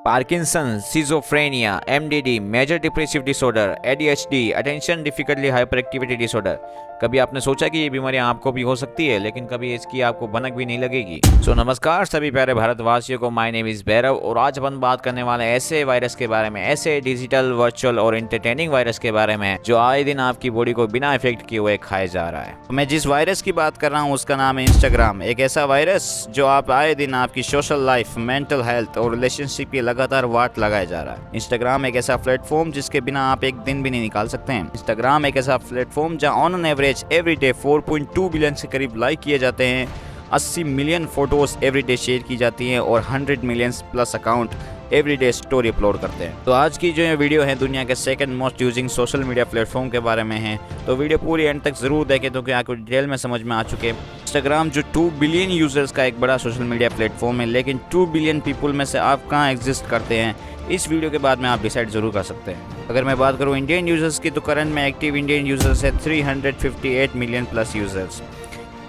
Parkinson, schizophrenia, MDD, major depressive disorder, ADHD, attention difficulty hyper activity disorder. कभी आपने सोचा कि ये बीमारियां आपको भी हो सकती है, लेकिन कभी इसकी आपको भनक भी नहीं लगेगी। नमस्कार सभी प्यारे भारतवासियों को, माय नेम इज भैरव और आज अपन बात करने वाले ऐसे वायरस के बारे में, ऐसे डिजिटल, वर्चुअल और एंटरटेनिंग वायरस के बारे में जो आए दिन आपकी बॉडी को बिना इफेक्ट किए हुए खाए जा रहा है। मैं जिस वायरस की बात कर रहा हूँ उसका नाम है इंस्टाग्राम। एक ऐसा वायरस जो आप आए दिन आपकी सोशल लाइफ, मेंटल हेल्थ और रिलेशनशिप की लगातार वाट लगाया जा रहा है। इंस्टाग्राम एक ऐसा प्लेटफॉर्म जिसके बिना आप एक दिन भी नहीं निकाल सकते हैं। इंस्टाग्राम एक ऐसा प्लेटफॉर्म जहां on an average every day 4.2 billion के करीब लाइक किए जाते हैं, 80 million photos every day share की जाती हैं और 100 million plus account every day story upload करते हैं। तो आज की जो ये वीडियो है दुनिया के second most using social media platform के बारे में है, तो वीडियो पूरी एंड तक जरूर देखें तो क्या आपको डिटेल में समझ में आ चुके। इंस्टाग्राम जो 2 बिलियन यूजर्स का एक बड़ा सोशल मीडिया प्लेटफॉर्म है, लेकिन 2 बिलियन पीपल में से आप कहाँ एग्जिस्ट करते हैं, इस वीडियो के बाद में आप डिसाइड जरूर कर सकते हैं। अगर मैं बात करूं इंडियन यूजर्स की, तो करंट में एक्टिव इंडियन यूजर्स है 358 मिलियन प्लस यूजर्स।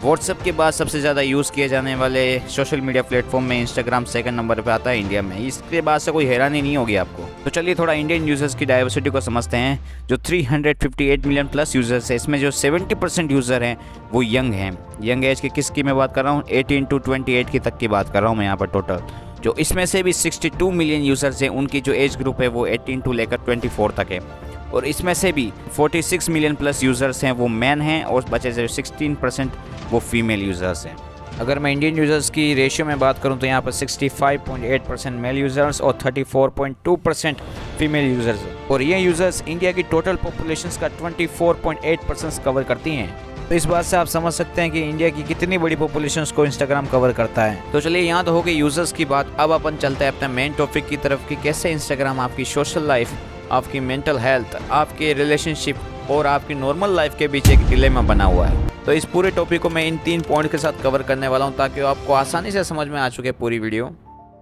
व्हाट्सएप के बाद सबसे ज़्यादा यूज़ किए जाने वाले सोशल मीडिया प्लेटफॉर्म में इंस्टाग्राम सेकंड नंबर पे आता है इंडिया में। इसके बाद से कोई हैरानी नहीं होगी आपको। तो चलिए थोड़ा इंडियन यूजर्स की डाइवर्सिटी को समझते हैं। जो 358 मिलियन प्लस यूजर्स है, इसमें जो 70% यूज़र हैं वो यंग हैं। यंग एज की किसकी मैं बात कर रहा हूँ, 18 to 28 की तक की बात कर रहा हूँ मैं यहाँ पर टोटल। जो इसमें से भी 62 मिलियन यूजर्स हैं, उनकी जो एज ग्रुप है वो 18 to लेकर 24 तक है। और इसमें से भी 46 मिलियन प्लस यूजर्स हैं वो मैन हैं और बचे जो 16% वो फीमेल यूजर्स हैं। अगर मैं इंडियन यूजर्स की रेशियो में बात करूं तो यहाँ पर 65.8% मेल यूजर्स और 34.2% फीमेल यूजर्स हैं। और ये यूजर्स इंडिया की टोटल पॉपुलेशन का 24.8% कवर करती हैं। तो इस बात से आप समझ सकते हैं कि इंडिया की कितनी बड़ी पॉपुलेशन को इंस्टाग्राम कवर करता है। तो चलिए यहाँ तो हो गई यूजर्स की बात। अब अपन चलते हैं अपने मेन टॉपिक की तरफ कि कैसे इंस्टाग्राम आपकी सोशल लाइफ, आपकी मेंटल हेल्थ, आपके रिलेशनशिप और आपकी नॉर्मल लाइफ के बीच एक डिलेमा बना हुआ है। तो इस पूरे टॉपिक को मैं इन 3 पॉइंट के साथ कवर करने वाला हूँ ताकि आपको आसानी से समझ में आ चुके पूरी वीडियो।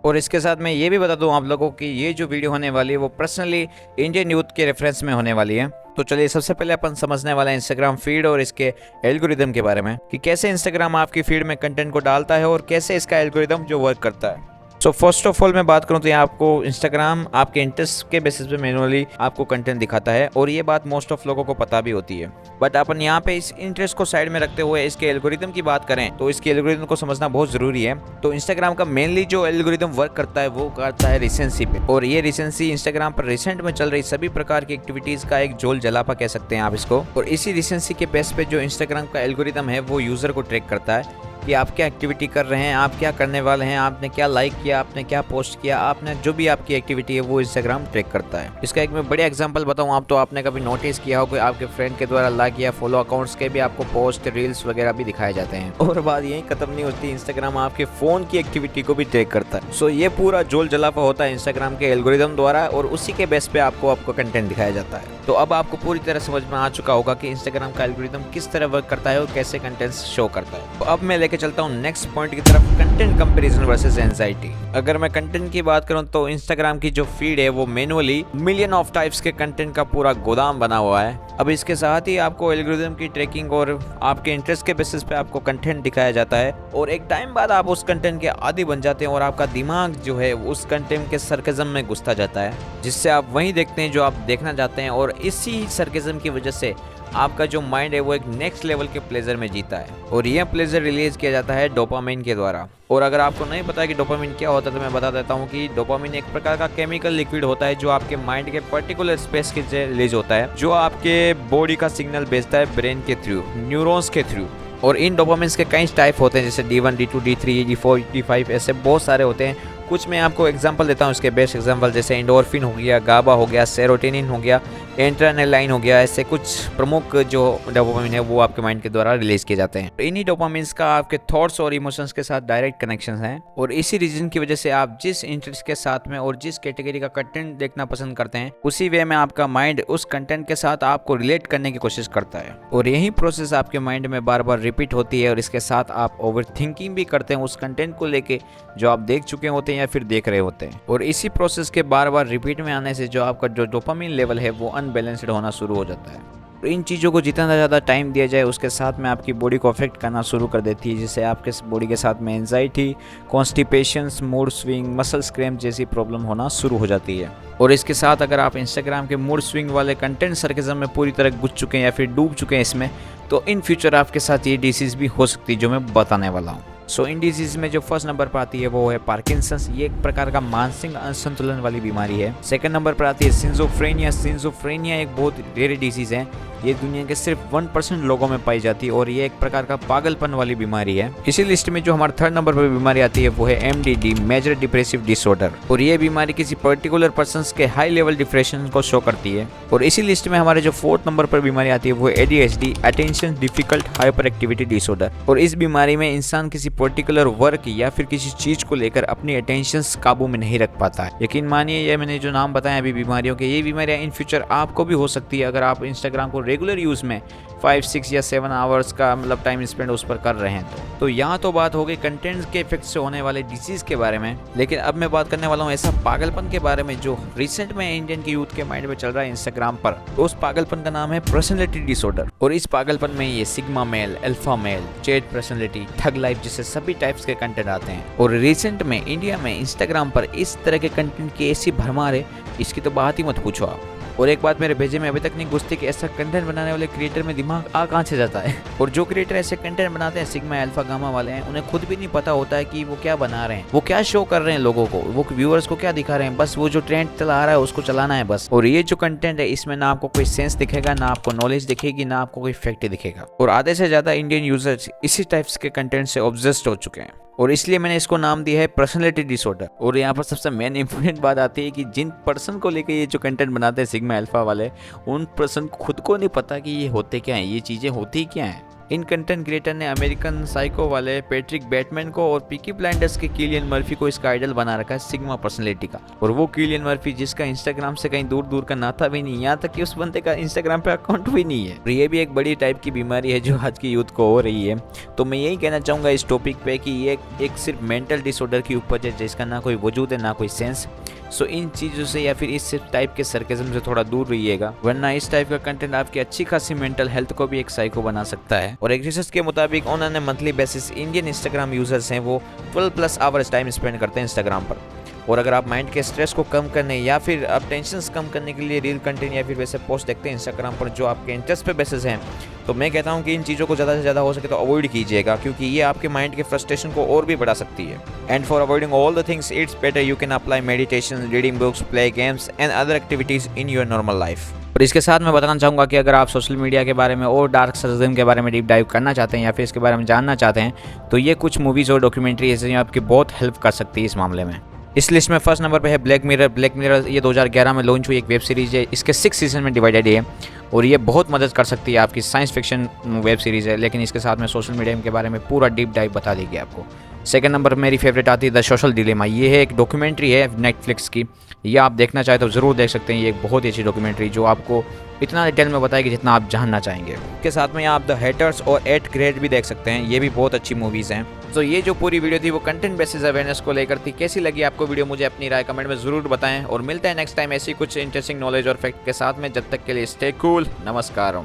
और इसके साथ मैं ये भी बता दूं आप लोगों की ये जो वीडियो होने वाली है वो पर्सनली इंडियन यूथ के रेफरेंस में होने वाली है। तो चलिए सबसे पहले अपन समझने वाला है इंस्टाग्राम फीड और इसके एल्गोरिदम के बारे में कि कैसे इंस्टाग्राम आपकी फीड में कंटेंट को डालता है और कैसे इसका एल्गोरिदम जो वर्क करता है। सो फर्स्ट ऑफ ऑल मैं बात करूं तो यहाँ आपको इंस्टाग्राम आपके इंटरेस्ट के बेसिस पे मैनुअली आपको कंटेंट दिखाता है और ये बात मोस्ट ऑफ लोगों को पता भी होती है। बट अपन यहाँ पे इस इंटरेस्ट को साइड में रखते हुए इसके एल्गोरिदम की बात करें तो इसके एल्गोरिदम को समझना बहुत जरूरी है। तो इंस्टाग्राम का मेनली जो एल्गोरिदम वर्क करता है वो करता है रिसेंसी पे, और ये रिसेंसी इंस्टाग्राम पर रिसेंट में चल रही सभी प्रकार की एक्टिविटीज का एक जोल जलापा कह सकते हैं आप इसको। और इसी रिसेंसी के बेस पे जो इंस्टाग्राम का एल्गोरिदम है वो यूजर को ट्रैक करता है कि आप क्या एक्टिविटी कर रहे हैं, आप क्या करने वाले हैं, आपने क्या लाइक किया, आपने क्या पोस्ट किया, आपने जो भी आपकी एक्टिविटी है वो इंस्टाग्राम ट्रैक करता है। इसका एक मैं बड़े एग्जांपल बताऊं आप, तो आपने कभी नोटिस किया हो कि आपके फ्रेंड के द्वारा लाइक या फॉलो अकाउंट्स के भी आपको पोस्ट, रील्स वगैरह भी दिखाए जाते हैं। और बात यही खत्म नहीं होती, इंस्टाग्राम आपके फोन की एक्टिविटी को भी ट्रैक करता है। सो ये पूरा जोल जलाफा होता है इंस्टाग्राम के एल्गोरिदम द्वारा और उसी के बेस पे आपको कंटेंट दिखाया जाता है। तो अब आपको पूरी तरह समझ में आ चुका होगा कि इंस्टाग्राम का एल्गोरिदम किस तरह वर्क करता है और कैसे कंटेंट शो करता है। तो अब मैं लेके चलता हूँ नेक्स्ट पॉइंट की तरफ, कंटेंट कंपैरिजन वर्सेस एंजाइटी। अगर मैं कंटेंट की बात करूं तो इंस्टाग्राम की जो फीड है वो मैनुअली मिलियन ऑफ टाइप्स के कंटेंट का पूरा गोदाम बना हुआ है। अब इसके साथ ही आपको एल्गोरिदम की ट्रैकिंग और आपके इंटरेस्ट के बेसिस पे आपको कंटेंट दिखाया जाता है और एक टाइम बाद आप उस कंटेंट के आदी बन जाते हैं और आपका दिमाग जो है उस कंटेंट के सरकज़म में घुसता जाता है, जिससे आप वही देखते हैं जो आप देखना चाहते हैं। और इसी सरकज़म की वजह से आपका जो माइंड है वो एक नेक्स्ट लेवल के प्लेजर में जीता है और यह प्लेजर रिलीज किया जाता है डोपामिन के द्वारा। और अगर आपको नहीं पता कि डोपामिन क्या होता है तो मैं बता देता हूँ कि डोपामिन एक प्रकार का केमिकल लिक्विड होता है जो आपके माइंड के पर्टिकुलर स्पेस के रिलीज होता है, जो आपके बॉडी का सिग्नल भेजता है ब्रेन के थ्रू, न्यूरॉन्स के थ्रू। और इन डोपामिन्स के कई टाइप होते हैं जैसे D1, D2, D3, D4, D5, ऐसे बहुत सारे होते हैं। कुछ मैं आपको एग्जांपल देता हूँ इसके बेस्ट एग्जांपल, जैसे एंडोर्फिन हो गया, गाबा हो गया, सेरोटोनिन हो गया, एड्रेनालाइन हो गया। ऐसे कुछ प्रमुख जो डोपामिन है वो आपके माइंड के द्वारा रिलीज किए जाते हैं। इन्हीं डोपामिन्स का आपके थॉट्स और इमोशंस के साथ डायरेक्ट कनेक्शन है और इसी रीजन की वजह से आप जिस इंटरेस्ट के साथ में और जिस कैटेगरी का कंटेंट देखना पसंद करते हैं उसी वे में आपका माइंड उस कंटेंट के साथ आपको रिलेट करने की कोशिश करता है और यही प्रोसेस आपके माइंड में बार बार रिपीट होती है और इसके साथ आप ओवर थिंकिंग भी करते हैं उस कंटेंट को लेके जो आप देख चुके होते हैं या फिर देख रहे होते हैं। और इसी प्रोसेस के बार बार रिपीट में आने से जो आपका जो डोपामिन लेवल है वो अनबैलेंस्ड होना शुरू हो जाता है। इन चीज़ों को जितना ज़्यादा टाइम दिया जाए उसके साथ में आपकी बॉडी को अफेक्ट करना शुरू कर देती है, जिससे आपके बॉडी के साथ में anxiety, constipations, mood swing, muscles cramp जैसी प्रॉब्लम होना शुरू हो जाती है। और इसके साथ अगर आप इंस्टाग्राम के मूड स्विंग वाले कंटेंट सर्किज्म में पूरी तरह घुस चुके हैं या फिर डूब चुके हैं इसमें, तो इन फ्यूचर आपके साथ ये डिसीज़ भी हो सकती है जो मैं बताने वाला हूँ। सो इन डिजीज़ में जो फर्स्ट नंबर पर आती है वो है पार्किंसंस। ये एक प्रकार का मानसिक असंतुलन वाली बीमारी है। सेकंड नंबर पर आती है सिंजोफ्रेनिया। सिंजोफ्रेनिया एक बहुत रेयर डिजीज़ है। ये दुनिया के सिर्फ 1% लोगों में पाई जाती है और ये एक प्रकार का पागलपन वाली बीमारी है। इसी लिस्ट में जो हमारा थर्ड नंबर पर बीमारी आती है वो है MDD, मेजर डिप्रेसिव डिसऑर्डर। और ये बीमारी किसी पर्टिकुलर पर्सन के हाई लेवल डिप्रेशन को शो करती है। और इसी लिस्ट में हमारे जो फोर्थ नंबर पर बीमारी आती है वो है ADHD, attention difficult hyper activity disorder. और इस बीमारी में इंसान किसी पर्टिकुलर वर्क या फिर किसी चीज को लेकर अपनी अटेंशन काबू में नहीं रख पाता है। यकीन मानिए ये मैंने जो नाम बताया अभी बीमारियों के, ये बीमारियां इन फ्यूचर आपको भी हो सकती है अगर आप इंस्टाग्राम को रेगुलर यूज में 5, 6 या 7 आवर्स का मतलब टाइम स्पेंड उस पर कर रहे हैं। तो यहाँ तो बात हो गई कंटेंट के इफेक्ट से होने वाले डिजीज के बारे में, लेकिन अब मैं बात करने वाला हूँ ऐसा पागलपन के बारे में जो रिसेंट में इंडियन के यूथ के माइंड में चल रहा है इंस्टाग्राम पर। तो उस पागलपन का नाम है पर्सनैलिटी डिसऑर्डर। और इस पागलपन में ये sigma male, alpha male, chat personality, thug life जैसे सभी टाइप्स के कंटेंट आते हैं। और रिसेंट में इंडिया में इंस्टाग्राम पर इस तरह के कंटेंट की ऐसी भरमार है, इसकी तो बात ही मत पूछो आप। और एक बात मेरे भेजे में अभी तक नहीं घुसती कि ऐसा कंटेंट बनाने वाले क्रिएटर में दिमाग कहाँ से जाता है। और जो क्रिएटर ऐसे कंटेंट बनाते हैं सिग्मा अल्फा गामा वाले हैं, उन्हें खुद भी नहीं पता होता है कि वो क्या बना रहे हैं, वो क्या शो कर रहे हैं लोगों को, वो व्यूअर्स को क्या दिखा रहे हैं। बस वो जो ट्रेंड चला आ रहा है उसको चलाना है बस। और ये जो कंटेंट है इसमें ना आपको कोई सेंस दिखेगा, ना आपको नॉलेज दिखेगी, ना आपको कोई फैक्ट दिखेगा। और आधे से ज्यादा इंडियन यूजर्स इसी टाइप्स के कंटेंट से ऑब्सेस्ड हो चुके हैं और इसलिए मैंने इसको नाम दिया है पर्सनैलिटी डिसऑर्डर। और यहाँ पर सबसे मेन इंपॉर्टेंट बात आती है कि जिन पर्सन को लेकर ये जो कंटेंट बनाते हैं सिग्मा अल्फा वाले, उन पर्सन को खुद को नहीं पता कि ये होते क्या हैं, ये चीज़ें होती क्या हैं। इन कंटेंट क्रिएटर ने अमेरिकन साइको वाले पैट्रिक बैटमैन को और पीकी ब्लाइंडर्स के किलियन मर्फी को इसका आइडल बना रखा है सिग्मा पर्सनैलिटी का। और वो किलियन मर्फी जिसका इंस्टाग्राम से कहीं दूर दूर का नाता भी नहीं, यहाँ तक कि उस बंदे का इंस्टाग्राम पे अकाउंट भी नहीं है। और ये भी एक बड़ी टाइप की बीमारी है जो आज की यूथ को हो रही है। तो मैं यही कहना चाहूँगा इस टॉपिक पे कि ये एक सिर्फ मेंटल डिसऑर्डर की उपज है जिसका ना कोई वजूद है ना कोई सेंस। सो इन चीज़ों से या फिर इस टाइप के सर्केज्म से थोड़ा दूर रहिएगा, वरना इस टाइप का कंटेंट आपकी अच्छी खासी मेंटल हेल्थ को भी एक साइको बना सकता है। और एक रिसर्च के मुताबिक on an monthly basis Indian Instagram users हैं वो 12+ आवर्स टाइम स्पेंड करते हैं इंस्टाग्राम पर। और अगर आप माइंड के स्ट्रेस को कम करने या फिर आप टेंशन्स कम करने के लिए रील कंटेंट या फिर वैसे पोस्ट देखते हैं इंस्टाग्राम पर जो आपके इंटरेस्ट पे बेसिस हैं, तो मैं कहता हूँ कि इन चीज़ों को ज़्यादा से ज़्यादा हो सके तो अवॉइड कीजिएगा, क्योंकि ये आपके माइंड के फ्रस्ट्रेशन को और भी बढ़ा सकती है। And for avoiding all the things it's better you can apply meditation, reading books, play games and other activities in your normal life. और इसके साथ मैं बताना चाहूँगा कि अगर आप सोशल मीडिया के बारे में और डार्क सर्किज्म के बारे में डीप डाइव करना चाहते हैं या फिर इसके बारे में जानना चाहते हैं, तो ये कुछ मूवीज़ और डॉक्यूमेंट्री ऐसे हैं आपकी बहुत हेल्प कर सकती है इस मामले में। इस लिस्ट में फर्स्ट नंबर पे है ब्लैक मिरर। ब्लैक मिरर ये 2011 में लॉन्च हुई एक वेब सीरीज़ है। इसके 6 सीजन में डिवाइडेड है और ये बहुत मदद कर सकती है आपकी। साइंस फिक्शन वेब सीरीज़ है, लेकिन इसके साथ में सोशल मीडिया के बारे में पूरा डीप डाइव बता देगी आपको। सेकंड नंबर पर मेरी फेवरेट आती है द सोशल डिलेमा। ये है एक डॉक्यूमेंट्री है नेटफ्लिक्स की, ये आप देखना चाहें तो ज़रूर देख सकते हैं। ये एक बहुत ही अच्छी डॉक्यूमेंट्री जो आपको इतना डिटेल में बताएगी जितना आप जानना चाहेंगे। इसके साथ में आप द हेटर्स और 8 ग्रेड भी देख सकते हैं, ये भी बहुत अच्छी मूवीज़ हैं। तो ये जो पूरी वीडियो थी वो कंटेंट बेसिस अवेयरनेस को लेकर थी। कैसी लगी आपको वीडियो, मुझे अपनी राय कमेंट में ज़रूर बताएं और मिलते हैं नेक्स्ट टाइम ऐसी कुछ इंटरेस्टिंग नॉलेज और फैक्ट के साथ में। जब तक के लिए स्टे कूल, नमस्कार।